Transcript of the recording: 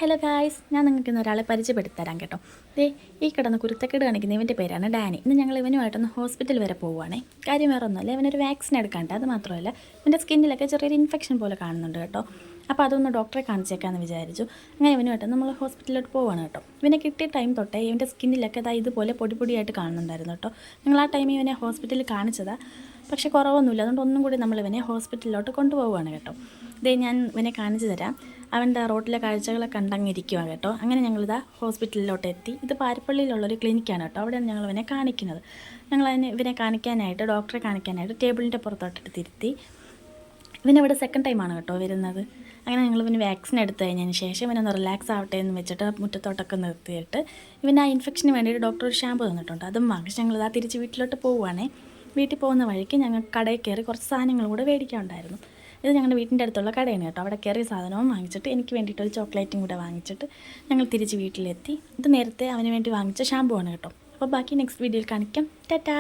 Hello guys, ഞാൻ നിങ്ങൾക്ക് ഇന്ന് ഒരാളെ പരിചയപ്പെടുത്തി തരാം കേട്ടോ. ഈ കിടന്ന് കുരുത്തക്കേട് കാണിക്കുന്ന ഇവൻ്റെ പേരാണ് ഡാനി. ഇന്ന് ഞങ്ങൾ ഇവനുമായിട്ടൊന്ന് ഹോസ്പിറ്റൽ വരെ പോവുകയാണേ. കാര്യം വേറെ ഒന്നുമല്ല, ഇവനൊരു വാക്സിൻ എടുക്കാണ്ട്. അത് മാത്രമല്ല, ഇവൻ്റെ സ്കിന്നിലൊക്കെ ചെറിയൊരു ഇൻഫെക്ഷൻ പോലെ കാണുന്നുണ്ട് കേട്ടോ. അപ്പോൾ അതൊന്ന് ഡോക്ടറെ കാണിച്ചേക്കാമെന്ന് വിചാരിച്ചു. അങ്ങനെ ഇവനുമായിട്ട് നമ്മൾ ഹോസ്പിറ്റലിലോട്ട് പോവുകയാണ് കേട്ടോ. ഇവനെ കിട്ടിയ ടൈം തൊട്ടേ ഇവൻ്റെ സ്കിന്നിലൊക്കെ ഇതുപോലെ പൊടിയായിട്ട് കാണുന്നുണ്ടായിരുന്നു കേട്ടോ. ഞങ്ങൾ ആ ടൈമിൽ ഇവനെ ഹോസ്പിറ്റലിൽ കാണിച്ചതാണ്. പക്ഷേ കുറവൊന്നുമില്ല. അതുകൊണ്ട് ഒന്നും കൂടി നമ്മളിവനെ ഹോസ്പിറ്റലിലോട്ട് കൊണ്ടുപോവുകയാണ് കേട്ടോ. ഞാൻ ഇവനെ കാണിച്ചു തരാം. അവൻ്റെ റോട്ടിലെ കാഴ്ചകളൊക്കെ കണ്ടങ്ങിരിക്കുകയാണ് കേട്ടോ. അങ്ങനെ ഞങ്ങളിതാ ഹോസ്പിറ്റലിലോട്ട് എത്തി. ഇത് പാരിപ്പള്ളിയിലുള്ളൊരു ക്ലിനിക്കാണ് കേട്ടോ. അവിടെയാണ് ഞങ്ങൾ ഇവനെ കാണിക്കുന്നത്. ഇവനെ കാണിക്കാനായിട്ട്, ഡോക്ടറെ കാണിക്കാനായിട്ട് ടേബിളിൻ്റെ പുറത്തോട്ടിട്ട് തിരുത്തി. ഇവനിവിടെ സെക്കൻഡ് ടൈമാണ് കേട്ടോ വരുന്നത്. അങ്ങനെ ഞങ്ങൾ ഇവന് വാക്സിൻ എടുത്തു കഴിഞ്ഞതിന് ശേഷം ഇവനൊന്ന് റിലാക്സ് ആവട്ടെ എന്ന് വെച്ചിട്ട് മുറ്റത്തോട്ടൊക്കെ നിർത്തിയിട്ട് ഇവന് ആ ഇൻഫെക്ഷന് വേണ്ടിയിട്ട് ഡോക്ടർ ഒരു ഷാമ്പു തന്നിട്ടുണ്ട്. അതും വാങ്ങിച്ച് ഞങ്ങളിതാ തിരിച്ച് വീട്ടിലോട്ട് പോവുകയാണേ. വീട്ടിൽ പോകുന്ന വഴിക്ക് ഞങ്ങൾ കടയിൽ കയറി കുറച്ച് സാധനങ്ങൾ കൂടെ മേടിക്കാനുണ്ടായിരുന്നു. ഇത് ഞങ്ങളുടെ വീട്ടിൻ്റെ അടുത്തുള്ള കടയാണ് കേട്ടോ. അവിടെ കയറിയ സാധനവും വാങ്ങിച്ചിട്ട് എനിക്ക് വേണ്ടിയിട്ടൊരു ചോക്ലേറ്റും കൂടെ വാങ്ങിച്ചിട്ട് ഞങ്ങൾ തിരിച്ച് വീട്ടിലെത്തി. ഇത് നേരത്തെ അവന് വേണ്ടി വാങ്ങിച്ച ഷാമ്പു ആണ് കേട്ടോ. അപ്പോൾ ബാക്കി നെക്സ്റ്റ് വീഡിയോയിൽ കാണിക്കാം. ടാറ്റാ.